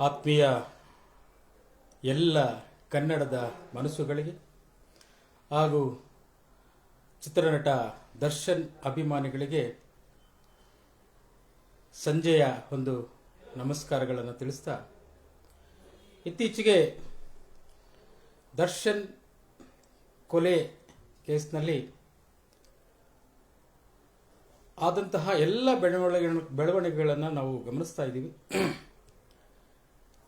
ಆತ್ಮೀಯ ಎಲ್ಲ ಕನ್ನಡದ ಮನಸ್ಸುಗಳಿಗೆ ಹಾಗೂ ಚಿತ್ರನಟ ದರ್ಶನ್ ಅಭಿಮಾನಿಗಳಿಗೆ ಸಂಜೆಯ ಒಂದು ನಮಸ್ಕಾರಗಳನ್ನು ತಿಳಿಸ್ತಾ, ಇತ್ತೀಚೆಗೆ ದರ್ಶನ್ ಕೊಲೆ ಕೇಸ್ನಲ್ಲಿ ಆದಂತಹ ಎಲ್ಲ ಬೆಳವಣಿಗೆಗಳನ್ನು ನಾವು ಗಮನಿಸ್ತಾ ಇದ್ದೀವಿ.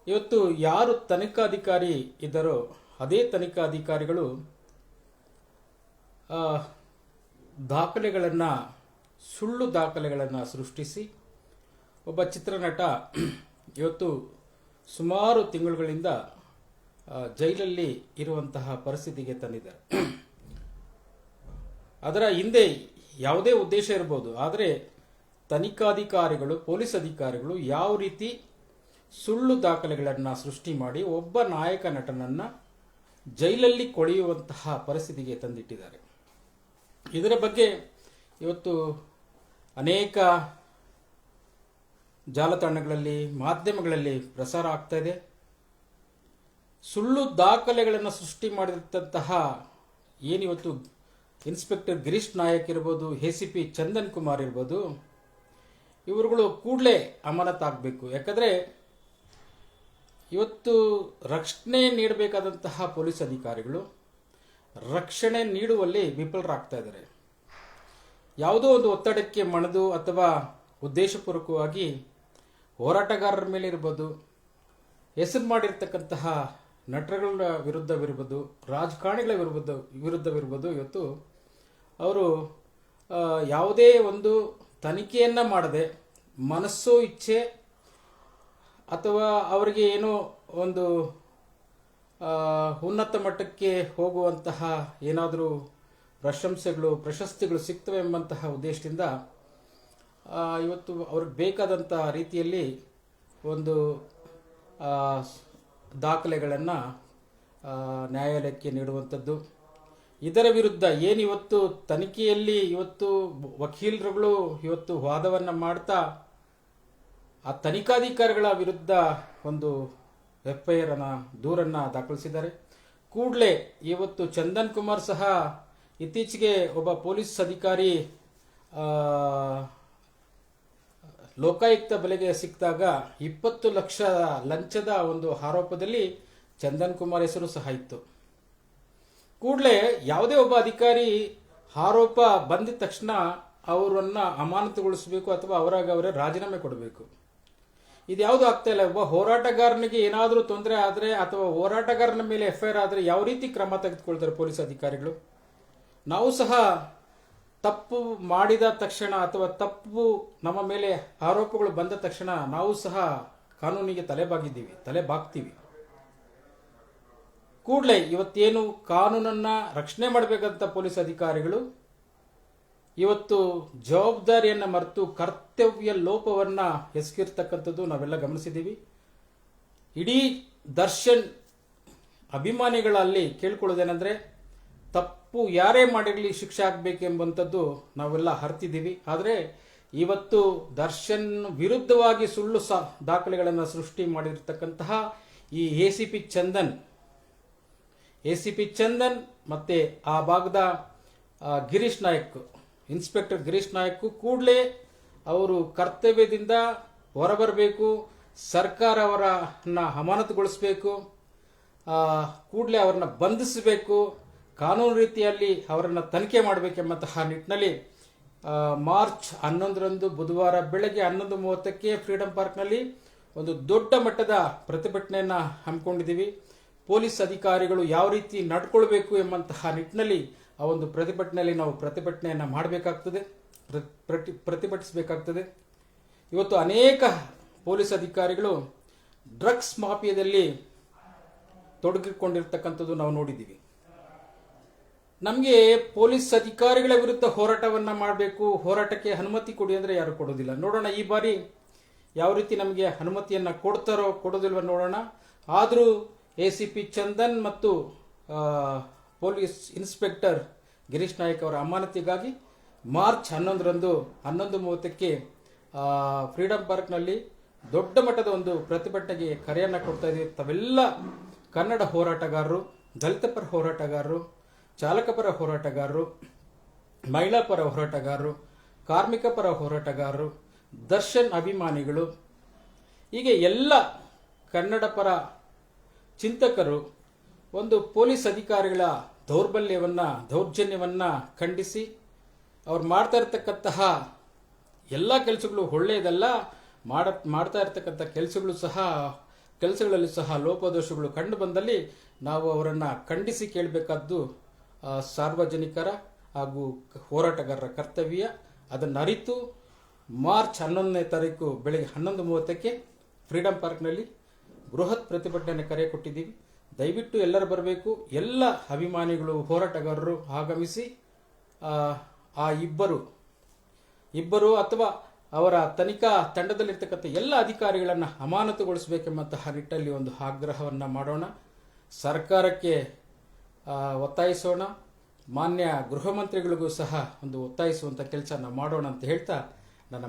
ಇವತ್ತು ಯಾರು ತನಿಖಾಧಿಕಾರಿ ಇದ್ದಾರೋ ಅದೇ ತನಿಖಾಧಿಕಾರಿಗಳು ಸುಳ್ಳು ದಾಖಲೆಗಳನ್ನು ಸೃಷ್ಟಿಸಿ ಒಬ್ಬ ಚಿತ್ರನಟ ಇವತ್ತು ಸುಮಾರು ತಿಂಗಳುಗಳಿಂದ ಜೈಲಲ್ಲಿ ಇರುವಂತಹ ಪರಿಸ್ಥಿತಿಗೆ ತಂದಿದ್ದಾರೆ. ಅದರ ಹಿಂದೆ ಯಾವುದೇ ಉದ್ದೇಶ ಇರಬಹುದು, ಆದರೆ ತನಿಖಾಧಿಕಾರಿಗಳು, ಪೊಲೀಸ್ ಅಧಿಕಾರಿಗಳು ಯಾವ ರೀತಿ ಸುಳ್ಳು ದಾಖಲೆಗಳನ್ನು ಸೃಷ್ಟಿ ಮಾಡಿ ಒಬ್ಬ ನಾಯಕ ನಟನನ್ನು ಜೈಲಲ್ಲಿ ಕೊಳೆಯುವಂತಹ ಪರಿಸ್ಥಿತಿಗೆ ತಂದಿಟ್ಟಿದ್ದಾರೆ. ಇದರ ಬಗ್ಗೆ ಇವತ್ತು ಅನೇಕ ಜಾಲತಾಣಗಳಲ್ಲಿ, ಮಾಧ್ಯಮಗಳಲ್ಲಿ ಪ್ರಸಾರ ಆಗ್ತಾ ಇದೆ. ಸುಳ್ಳು ದಾಖಲೆಗಳನ್ನು ಸೃಷ್ಟಿ ಮಾಡಿದಂತಹ ಏನಿವತ್ತು ಇನ್ಸ್ಪೆಕ್ಟರ್ ಗಿರೀಶ್ ನಾಯಕ್ ಇರ್ಬೋದು, ACP ಚಂದನ್ ಕುಮಾರ್ ಇರ್ಬೋದು, ಇವರುಗಳು ಕೂಡಲೇ ಅಮಾನತಾಗಬೇಕು. ಯಾಕಂದರೆ ಇವತ್ತು ರಕ್ಷಣೆ ನೀಡಬೇಕಾದಂತಹ ಪೊಲೀಸ್ ಅಧಿಕಾರಿಗಳು ರಕ್ಷಣೆ ನೀಡುವಲ್ಲಿ ವಿಫಲರಾಗ್ತಾ ಇದ್ದಾರೆ. ಯಾವುದೋ ಒಂದು ಒತ್ತಡಕ್ಕೆ ಮಣಿದು ಅಥವಾ ಉದ್ದೇಶಪೂರ್ವಕವಾಗಿ ಹೋರಾಟಗಾರರ ಮೇಲೆ ಇರ್ಬೋದು, ಹೆಸರು ಮಾಡಿರ್ತಕ್ಕಂತಹ ನಟರುಗಳ ವಿರುದ್ಧವಿರ್ಬೋದು, ರಾಜಕಾರಣಿಗಳ ವಿರುದ್ಧವಿರ್ಬೋದು, ಇವತ್ತು ಅವರು ಯಾವುದೇ ಒಂದು ತನಿಖೆಯನ್ನು ಮಾಡದೆ ಮನಸ್ಸೋ ಇಚ್ಛೆ ಅಥವಾ ಅವರಿಗೆ ಏನೋ ಒಂದು ಉನ್ನತ ಮಟ್ಟಕ್ಕೆ ಹೋಗುವಂತಹ ಏನಾದರೂ ಪ್ರಶಸ್ತಿಗಳು ಸಿಗ್ತವೆ ಎಂಬಂತಹ ಉದ್ದೇಶದಿಂದ ಇವತ್ತು ಅವ್ರಿಗೆ ಬೇಕಾದಂಥ ರೀತಿಯಲ್ಲಿ ಒಂದು ದಾಖಲೆಗಳನ್ನು ನ್ಯಾಯಾಲಯಕ್ಕೆ ನೀಡುವಂಥದ್ದು. ಇದರ ವಿರುದ್ಧ ಏನಿವತ್ತು ತನಿಖೆಯಲ್ಲಿ ಇವತ್ತು ವಕೀಲರುಗಳು ಇವತ್ತು ವಾದವನ್ನು ಮಾಡ್ತಾ ಆ ತನಿಖಾಧಿಕಾರಿಗಳ ವಿರುದ್ಧ ಒಂದು FIR ದೂರನ್ನು ದಾಖಲಿಸಿದ್ದಾರೆ. ಕೂಡಲೇ ಇವತ್ತು ಚಂದನ್ ಕುಮಾರ್ ಸಹ ಇತ್ತೀಚೆಗೆ ಒಬ್ಬ ಪೊಲೀಸ್ ಅಧಿಕಾರಿ ಲೋಕಾಯುಕ್ತ ಬಲೆಗೆ ಸಿಕ್ಕಿದಾಗ 20 ಲಕ್ಷ ಲಂಚದ ಒಂದು ಆರೋಪದಲ್ಲಿ ಚಂದನ್ ಕುಮಾರ್ ಹೆಸರು ಸಹ ಇತ್ತು. ಕೂಡಲೇ ಯಾವುದೇ ಒಬ್ಬ ಅಧಿಕಾರಿ ಆರೋಪ ಬಂದಿದ ತಕ್ಷಣ ಅವರನ್ನ ಅಮಾನತುಗೊಳಿಸಬೇಕು ಅಥವಾ ಅವರೇ ರಾಜೀನಾಮೆ ಕೊಡಬೇಕು. ಇದ್ಯಾವುದು ಆಗ್ತಾ ಇಲ್ಲ. ಒಬ್ಬ ಹೋರಾಟಗಾರನಿಗೆ ಏನಾದರೂ ತೊಂದರೆ ಆದರೆ ಅಥವಾ ಹೋರಾಟಗಾರನ ಮೇಲೆ FIR ಆದರೆ ಯಾವ ರೀತಿ ಕ್ರಮ ತೆಗೆದುಕೊಳ್ತಾರೆ ಪೊಲೀಸ್ ಅಧಿಕಾರಿಗಳು? ನಾವು ಸಹ ತಪ್ಪು ಮಾಡಿದ ತಕ್ಷಣ ಅಥವಾ ತಪ್ಪು ನಮ್ಮ ಮೇಲೆ ಆರೋಪಗಳು ಬಂದ ತಕ್ಷಣ ನಾವು ಸಹ ಕಾನೂನಿಗೆ ತಲೆ ಬಾಗ್ತೀವಿ. ಕೂಡಲೇ ಇವತ್ತೇನು ಕಾನೂನನ್ನ ರಕ್ಷಣೆ ಮಾಡಬೇಕಂತ ಪೊಲೀಸ್ ಅಧಿಕಾರಿಗಳು ಇವತ್ತು ಜವಾಬ್ದಾರಿಯನ್ನು ಮರೆತು ಕರ್ತವ್ಯ ಲೋಪವನ್ನು ಎಸಗಿರ್ತಕ್ಕಂಥದ್ದು ನಾವೆಲ್ಲ ಗಮನಿಸಿದ್ದೀವಿ. ಇಡೀ ದರ್ಶನ್ ಅಭಿಮಾನಿಗಳಲ್ಲಿ ಕೇಳ್ಕೊಳ್ಳೋದೇನೆಂದರೆ, ತಪ್ಪು ಯಾರೇ ಮಾಡಿರಲಿ ಶಿಕ್ಷೆ ಆಗಬೇಕೆಂಬಂಥದ್ದು ನಾವೆಲ್ಲ ಅರ್ತಿದ್ದೀವಿ. ಆದರೆ ಇವತ್ತು ದರ್ಶನ್ ವಿರುದ್ಧವಾಗಿ ಸುಳ್ಳು ದಾಖಲೆಗಳನ್ನು ಸೃಷ್ಟಿ ಮಾಡಿರ್ತಕ್ಕಂತಹ ಈ ACP ಚಂದನ್ ಮತ್ತೆ ಆ ಭಾಗದ ಗಿರೀಶ್ ನಾಯಕ್, ಇನ್ಸ್ಪೆಕ್ಟರ್ ಗಿರೀಶ್ ನಾಯಕ್ ಕೂಡಲೇ ಅವರು ಕರ್ತವ್ಯದಿಂದ ಹೊರಬರಬೇಕು. ಸರ್ಕಾರ ಅವರನ್ನ ಅಮಾನತುಗೊಳಿಸಬೇಕು, ಕೂಡಲೇ ಅವರನ್ನ ಬಂಧಿಸಬೇಕು, ಕಾನೂನು ರೀತಿಯಲ್ಲಿ ಅವರನ್ನು ತನಿಖೆ ಮಾಡಬೇಕೆಂಬಂತಹ ನಿಟ್ಟಿನಲ್ಲಿ ಮಾರ್ಚ್ 11ರಂದು ಬುಧವಾರ ಬೆಳಗ್ಗೆ 11:30ಕ್ಕೆ ಫ್ರೀಡಂ ಪಾರ್ಕ್ನಲ್ಲಿ ಒಂದು ದೊಡ್ಡ ಮಟ್ಟದ ಪ್ರತಿಭಟನೆಯನ್ನು ಹಮ್ಮಿಕೊಂಡಿದ್ದೀವಿ. ಪೊಲೀಸ್ ಅಧಿಕಾರಿಗಳು ಯಾವ ರೀತಿ ನಡ್ಕೊಳ್ಬೇಕು ಎಂಬಂತಹ ನಿಟ್ಟಿನಲ್ಲಿ ಆ ಒಂದು ಪ್ರತಿಭಟನೆಯಲ್ಲಿ ನಾವು ಪ್ರತಿಭಟನೆಯನ್ನು ಮಾಡಬೇಕಾಗ್ತದೆ, ಪ್ರತಿಭಟಿಸಬೇಕಾಗ್ತದೆ. ಇವತ್ತು ಅನೇಕ ಪೊಲೀಸ್ ಅಧಿಕಾರಿಗಳು ಡ್ರಗ್ಸ್ ಮಾಫಿಯಾದಲ್ಲಿ ತೊಡಗಿಕೊಂಡಿರ್ತಕ್ಕಂಥದ್ದು ನಾವು ನೋಡಿದ್ದೀವಿ. ನಮಗೆ ಪೊಲೀಸ್ ಅಧಿಕಾರಿಗಳ ವಿರುದ್ಧ ಹೋರಾಟವನ್ನು ಮಾಡಬೇಕು, ಹೋರಾಟಕ್ಕೆ ಅನುಮತಿ ಕೊಡಿ ಅಂದರೆ ಯಾರು ಕೊಡೋದಿಲ್ಲ. ನೋಡೋಣ ಈ ಬಾರಿ ಯಾವ ರೀತಿ ನಮಗೆ ಅನುಮತಿಯನ್ನು ಕೊಡ್ತಾರೋ ಕೊಡೋದಿಲ್ವ ನೋಡೋಣ. ಆದರೂ ACP ಚಂದನ್ ಮತ್ತು ಪೊಲೀಸ್ ಇನ್ಸ್ಪೆಕ್ಟರ್ ಗಿರೀಶ್ ನಾಯಕ್ ಅವರ ಅಮಾನತಿಗಾಗಿ ಮಾರ್ಚ್ 11ರಂದು 11:30ಕ್ಕೆ ಫ್ರೀಡಂ ಪಾರ್ಕ್ನಲ್ಲಿ ದೊಡ್ಡ ಮಟ್ಟದ ಒಂದು ಪ್ರತಿಭಟನೆಗೆ ಕರೆಯನ್ನು ಕೊಡ್ತಾ ಇದ್ದೀವಿ. ತಾವೆಲ್ಲ ಕನ್ನಡ ಹೋರಾಟಗಾರರು, ದಲಿತ ಪರ ಹೋರಾಟಗಾರರು, ಚಾಲಕ ಪರ ಹೋರಾಟಗಾರರು, ಮಹಿಳಾ ಪರ ಹೋರಾಟಗಾರರು, ಕಾರ್ಮಿಕ ಪರ ಹೋರಾಟಗಾರರು, ದರ್ಶನ್ ಅಭಿಮಾನಿಗಳು, ಹೀಗೆ ಎಲ್ಲ ಕನ್ನಡ ಪರ ಚಿಂತಕರು ಒಂದು ಪೊಲೀಸ್ ಅಧಿಕಾರಿಗಳ ದೌರ್ಜನ್ಯವನ್ನ ಖಂಡಿಸಿ ಅವ್ರು ಮಾಡ್ತಾ ಇರತಕ್ಕಂತಹ ಎಲ್ಲ ಕೆಲಸಗಳು ಒಳ್ಳೆಯದಲ್ಲ, ಮಾಡ್ತಾ ಇರತಕ್ಕಂಥ ಕೆಲಸಗಳಲ್ಲಿ ಸಹ ಲೋಪದೋಷಗಳು ಕಂಡು ಬಂದಲ್ಲಿ ನಾವು ಅವರನ್ನು ಖಂಡಿಸಿ ಕೇಳಬೇಕಾದ್ದು ಸಾರ್ವಜನಿಕರ ಹಾಗೂ ಹೋರಾಟಗಾರರ ಕರ್ತವ್ಯ. ಅದನ್ನು ಅರಿತು ಮಾರ್ಚ್ 11ನೇ ತಾರೀಕು ಬೆಳಗ್ಗೆ 11:30ಕ್ಕೆ ಫ್ರೀಡಂ ಪಾರ್ಕ್ನಲ್ಲಿ ಬೃಹತ್ ಪ್ರತಿಭಟನೆ ಕರೆ ಕೊಟ್ಟಿದ್ದೀವಿ. ದಯವಿಟ್ಟು ಎಲ್ಲರೂ ಬರಬೇಕು. ಎಲ್ಲ ಅಭಿಮಾನಿಗಳು, ಹೋರಾಟಗಾರರು ಆಗಮಿಸಿ ಆ ಇಬ್ಬರು ಅಥವಾ ಅವರ ತನಿಖಾ ತಂಡದಲ್ಲಿರ್ತಕ್ಕಂಥ ಎಲ್ಲ ಅಧಿಕಾರಿಗಳನ್ನು ಅಮಾನತುಗೊಳಿಸಬೇಕೆಂಬಂತಹ ನಿಟ್ಟಲ್ಲಿ ಒಂದು ಆಗ್ರಹವನ್ನು ಮಾಡೋಣ. ಸರ್ಕಾರಕ್ಕೆ ಒತ್ತಾಯಿಸೋಣ. ಮಾನ್ಯ ಗೃಹ ಮಂತ್ರಿಗಳಿಗೂ ಸಹ ಒಂದು ಒತ್ತಾಯಿಸುವಂಥ ಕೆಲಸ ನಾವು ಮಾಡೋಣ ಅಂತ ಹೇಳ್ತಾ ನನ್ನ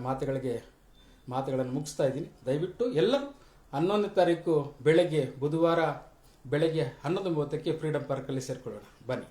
ಮಾತುಗಳನ್ನು ಮುಗಿಸ್ತಾ ಇದ್ದೀನಿ. ದಯವಿಟ್ಟು ಎಲ್ಲರೂ 11ನೇ ತಾರೀಕು ಬುಧವಾರ ಬೆಳಗ್ಗೆ 11:30ಕ್ಕೆ ಫ್ರೀಡಂ ಪಾರ್ಕಲ್ಲಿ ಸೇರ್ಕೊಳ್ಳೋಣ. ಬನ್ನಿ.